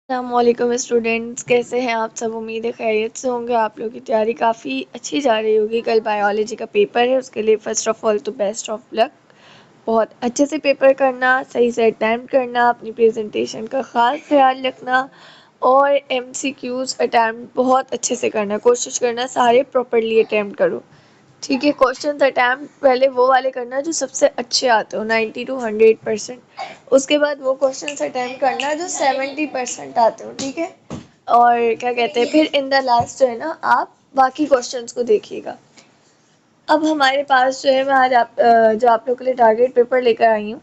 अस्सलामुअलैकुम स्टूडेंट्स, कैसे हैं आप सब। उम्मीद है खैरियत से होंगे। आप लोगों की तैयारी काफ़ी अच्छी जा रही होगी। कल बायोलॉजी का पेपर है, उसके लिए फ़र्स्ट ऑफ ऑल तो बेस्ट ऑफ लक। बहुत अच्छे से पेपर करना, सही से अटैम्प्ट करना, अपनी प्रेजेंटेशन का ख़ास ख्याल रखना और MCQs अटैम्प्ट बहुत अच्छे से करना। कोशिश करना सारे प्रॉपरली अटैम्प्ट करो, ठीक है। क्वेश्चन अटैम्प्ट पहले वो वाले करना जो सबसे अच्छे आते हो, 90 to 100%। उसके बाद वो क्वेश्चन अटैम्प्ट करना जो 70% आते हो, ठीक है। और क्या कहते हैं, फिर इन द लास्ट जो है ना, आप बाकी क्वेश्चंस को देखिएगा। अब हमारे पास जो है, मैं आज जो आप लोग के लिए टारगेट पेपर लेकर आई हूँ,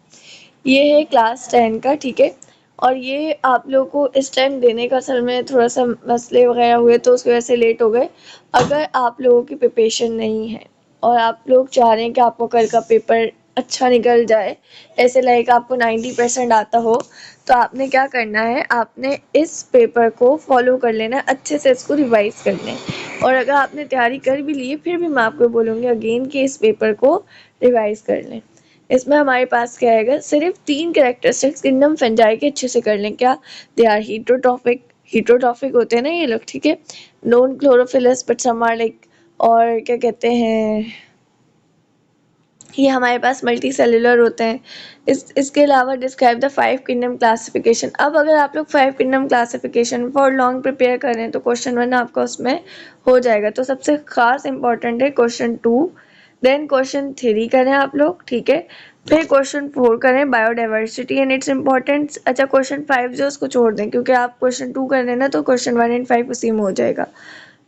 ये है क्लास 10 का, ठीक है। और ये आप लोगों को इस टाइम देने का असल में थोड़ा सा मसले वगैरह हुए तो उसकी वजह से लेट हो गए। अगर आप लोगों की प्रिपरेशन नहीं है और आप लोग चाह रहे हैं कि आपको कल का पेपर अच्छा निकल जाए, ऐसे लाइक आपको 90% आता हो, तो आपने क्या करना है, आपने इस पेपर को फॉलो कर लेना है, अच्छे से इसको रिवाइज कर लें। और अगर आपने तैयारी कर भी ली है, फिर भी मैं आपको बोलूँगी अगेन कि इस पेपर को रिवाइज कर लें। इसमें हमारे पास क्या आएगा, सिर्फ 3 कैरेक्टरिस्टिक्स किंगडम फंजाई के अच्छे से कर लें। क्या? दे आर हीट्रोट्रॉफिक होते हैं ना ये लोग, ठीक है। Non chlorophyllous but some are like, और क्या कहते हैं, ये हमारे पास मल्टी सेलुलर होते हैं। इसके अलावा डिस्क्राइब द 5 किंगडम क्लासिफिकेशन। अब अगर आप लोग 5 kingdom classification for long prepare कर रहे हैं तो क्वेश्चन 1 आपका उसमें हो जाएगा। तो सबसे खास इंपॉर्टेंट है क्वेश्चन 2, देन क्वेश्चन 3 करें आप लोग, ठीक है। फिर क्वेश्चन 4 करें बायोडाइवर्सिटी एंड इट्स इम्पॉर्टेंस। अच्छा, क्वेश्चन 5 जो उसको छोड़ दें, क्योंकि आप क्वेश्चन 2 कर रहे हैं ना, तो क्वेश्चन 1 एंड 5 उसी में हो जाएगा।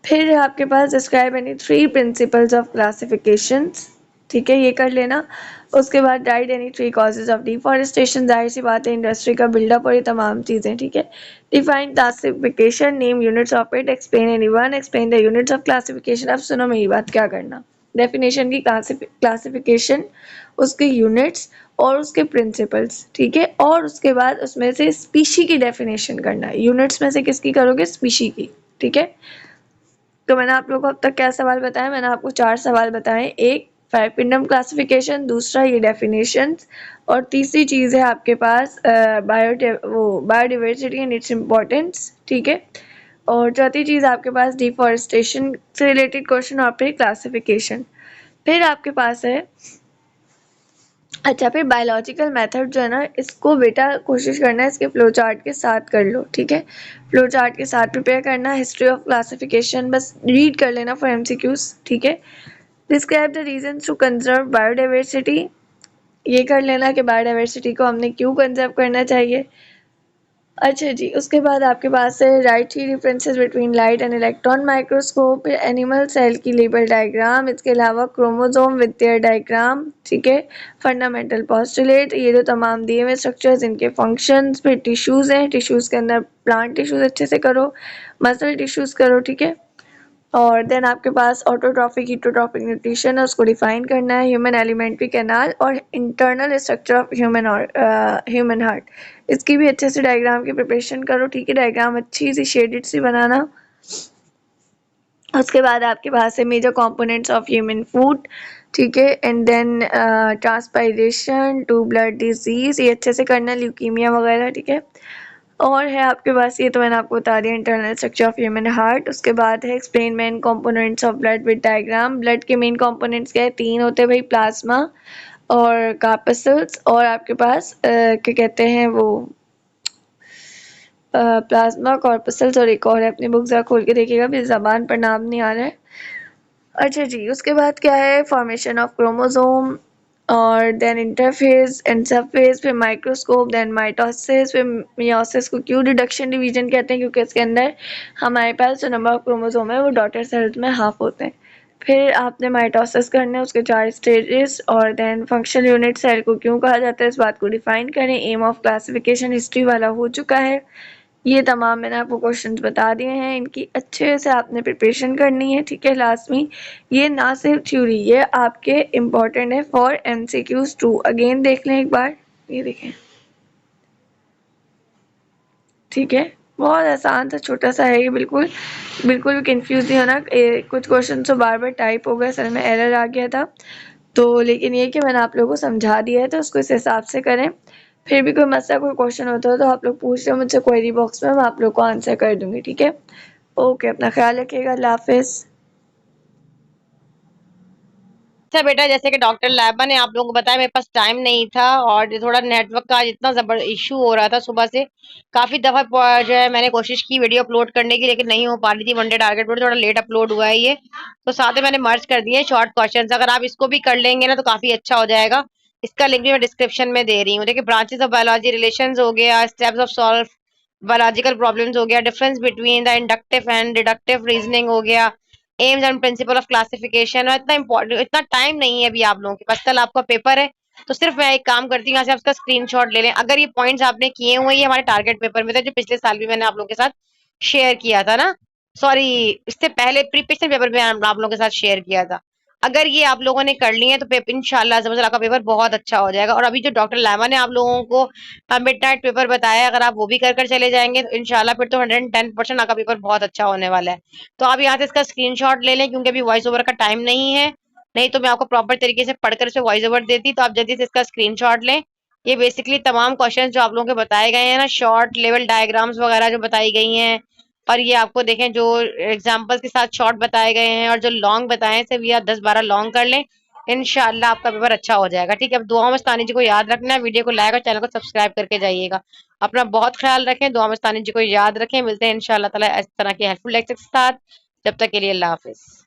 फिर आपके पास describe any 3 principles of classifications, ठीक है, ये कर लेना। उसके बाद write any 3 causes of deforestation, जाहिर सी बात है इंडस्ट्री का बिल्डअप और ये तमाम चीज़ें, ठीक है। Define classification, name units of it, explain any one, explain the units of classification. अब सुनो मेरी बात, क्या करना, डेफिनेशन की क्लासिफिकेशन, उसके यूनिट्स और उसके प्रिंसिपल्स, ठीक है। और उसके बाद उसमें से स्पीशी की डेफिनेशन करना है। यूनिट्स में से किसकी करोगे? स्पीशी की, ठीक है। तो मैंने आप लोगों को अब तक क्या सवाल बताया? मैंने आपको 4 सवाल बताए। एक 5 किंगडम क्लासिफिकेशन, दूसरा ये डेफिनेशंस, और तीसरी चीज़ है आपके पास बायोडाइवर्सिटी एंड इट्स इम्पोर्टेंस, ठीक है। और चौथी चीज़ आपके पास डिफॉरेस्टेशन से रिलेटेड क्वेश्चन और फिर क्लासिफिकेशन। फिर आपके पास है, अच्छा, फिर बायोलॉजिकल मेथड जो है ना, इसको बेटा कोशिश करना है इसके फ्लो चार्ट के साथ कर लो, ठीक है। फ्लो चार्ट के साथ प्रिपेयर करना। हिस्ट्री ऑफ क्लासिफिकेशन बस रीड कर लेना फॉर MCQs, ठीक है। Describe the reasons to conserve biodiversity, ये कर लेना कि बायोडाइवर्सिटी को हमने क्यों कंजर्व करना चाहिए। अच्छा जी, उसके बाद आपके पास है write three differences between light and electron microscope, animal cell की लेबल डायग्राम, इसके अलावा क्रोमोसोम विद देयर डायग्राम, ठीक है। फंडामेंटल पोस्टुलेट, ये जो तमाम दिए हुए स्ट्रक्चर्स, इनके फंक्शंस। फिर टिश्यूज़ हैं, टिश्यूज़ के अंदर प्लांट टिश्यूज़ अच्छे से करो, मसल टिश्यूज़ करो, ठीक है। और देन आपके पास ऑटोट्रॉफिक हीटरोट्रॉफिक न्यूट्रिशन है, उसको डिफाइन करना है। ह्यूमन एलिमेंट्री कैनाल और internal structure of human heart, इसकी भी अच्छे से डायग्राम की प्रिपरेशन करो, ठीक है। डायग्राम अच्छी सी शेडेड सी बनाना। उसके बाद आपके पास है major components of human food, ठीक है। And then transpiration to blood disease, ये अच्छे से करना, ल्यूकीमिया वगैरह, ठीक है। और है आपके पास, ये तो मैंने आपको बता दिया, internal structure of human heart. उसके बाद है explain main components of blood with diagram. Blood के मेन कंपोनेंट्स क्या है? 3 होते हैं भाई, प्लाज्मा और कार्पसल्स, और आपके पास क्या कहते हैं वो, प्लाज्मा, कॉर्पसल्स, और एक और है, अपनी बुक जरा खोल के देखिएगा, मेरी ज़बान पर नाम नहीं आ रहा है। अच्छा जी, उसके बाद क्या है? फॉर्मेशन ऑफ क्रोमोसोम, और देन इंटरफेज एंड सबफेज, फिर माइक्रोस्कोप, देन माइटोसिस, फिर मियोसिस को क्यों रिडक्शन डिवीजन कहते हैं? क्योंकि इसके अंदर हमारे पास जो नंबर ऑफ क्रोमोसोम है वो डॉटर सेल्स में हाफ होते हैं। फिर आपने माइटोसिस करना है, उसके 4 स्टेजेस, और देन फंक्शनल यूनिट सेल को क्यों कहा जाता है, इस बात को डिफाइन करें। एम ऑफ क्लासिफिकेशन हिस्ट्री वाला हो चुका है। ये तमाम मैंने आपको क्वेश्चंस बता दिए हैं, इनकी अच्छे से आपने प्रिपरेशन करनी है, ठीक है। लास्ट में ये ना सिर्फ थ्योरी, ये आपके इम्पोर्टेंट है फॉर MCQs टू। अगेन देख लें एक बार, ये देखें, ठीक है। बहुत आसान सा छोटा सा है ये, बिल्कुल बिल्कुल भी कंफ्यूज नहीं होना। कुछ क्वेश्चन तो बार बार टाइप हो गए, सर में एरर आ गया था, तो लेकिन ये कि मैंने आप लोगों को समझा दिया है, तो उसको इस हिसाब से करें। फिर भी कोई मसला, कोई क्वेश्चन होता है तो आप लोग पूछ रहे हो मुझसे क्वेरी बॉक्स में, मैं आप लोग को आंसर कर दूंगी, ठीक है। ओके, अपना ख्याल रखिएगा, अल्लाह हाफिज़। अच्छा बेटा, जैसे कि डॉक्टर लैबा ने आप लोगों को बताया, मेरे पास टाइम नहीं था और ये थोड़ा नेटवर्क का आज इतना जबर इशू हो रहा था सुबह से। काफी दफा जो है मैंने कोशिश की वीडियो अपलोड करने की, लेकिन नहीं हो पा रही थी। वन डे टारगेट पर थोड़ा लेट अपलोड हुआ है ये, तो साथ में मैंने मर्ज कर दिए शॉर्ट क्वेश्चंस। अगर आप इसको भी कर लेंगे ना तो काफी अच्छा हो जाएगा। इसका लिंक भी मैं डिस्क्रिप्शन में दे रही हूँ। देखिए, ब्रांचेस ऑफ बायोलॉजी, रिलेशंस हो गया, steps of solve biological problems हो गया, difference between the inductive and deductive reasoning हो गया, AIIMS and principle of classification. और इतना इंपॉर्टेंट, इतना टाइम नहीं है अभी आप लोगों के पास, कल आपका पेपर है। तो सिर्फ मैं एक काम करती हूँ, यहाँ से आप उसका स्क्रीनशॉट ले लें। अगर ये पॉइंट्स आपने किए हुए, ये हमारे टारगेट पेपर में थे, जो पिछले साल भी मैंने आप लोगों के साथ शेयर किया था ना, सॉरी, इससे पहले पिछले पेपर में आप लोगों के साथ शेयर किया था। अगर ये आप लोगों ने कर लिए हैं तो पेपर इंशाल्लाह का पेपर बहुत अच्छा हो जाएगा। और अभी जो डॉक्टर लामा ने आप लोगों को मिड नाइट पेपर बताया है, अगर आप वो भी कर कर चले जाएंगे तो इंशाल्लाह फिर तो 110% आपका पेपर बहुत अच्छा होने वाला है। तो आप यहाँ से इसका स्क्रीनशॉट ले लें, क्योंकि अभी वॉइस ओवर का टाइम नहीं है। नहीं तो मैं आपको प्रॉपर तरीके से पढ़कर इसे वॉइस ओवर देती। तो आप जल्दी से इसका स्क्रीनशॉट लें। ये बेसिकली तमाम क्वेश्चन जो आप लोगों के बताए गए हैं ना, शॉर्ट लेवल डायग्राम्स वगैरह जो बताई गई हैं, और ये आपको देखें जो एग्जाम्पल्स के साथ शॉर्ट बताए गए हैं, और जो लॉन्ग बताए हैं सिर्फ, या 10-12 लॉन्ग कर लें। इंशाल्लाह आपका पेपर अच्छा हो जाएगा। ठीक है, अब दुआ में स्थानी जी को याद रखना है, वीडियो को लाइक और चैनल को सब्सक्राइब करके जाइएगा। अपना बहुत ख्याल रखें, दुआ में स्थानी जी को याद रखें। मिलते हैं इंशाल्लाह ताला इस तरह की हेल्पफुल लेक्चर के साथ। जब तक के लिए अल्लाह हाफिज।